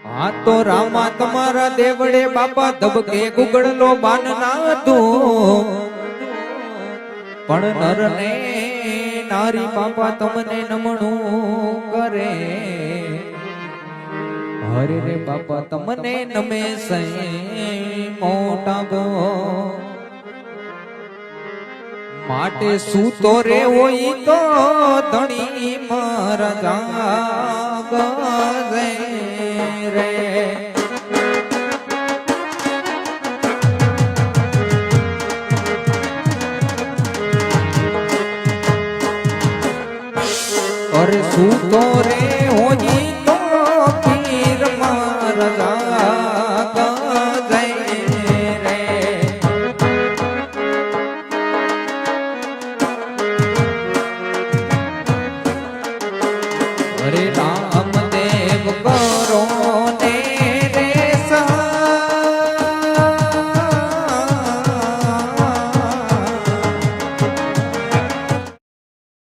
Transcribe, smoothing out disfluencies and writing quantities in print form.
હા તો રામા તમારા દેવડે બાપા ધબકે ગુગડલો બાન ના તું પણ નર ને નારી બાપા તમને નમણું કરે હરે રે બાપા તમને નમે સહી મોટા ગો માટે સૂતો રે હોય તો ધણી મારા જાગ રે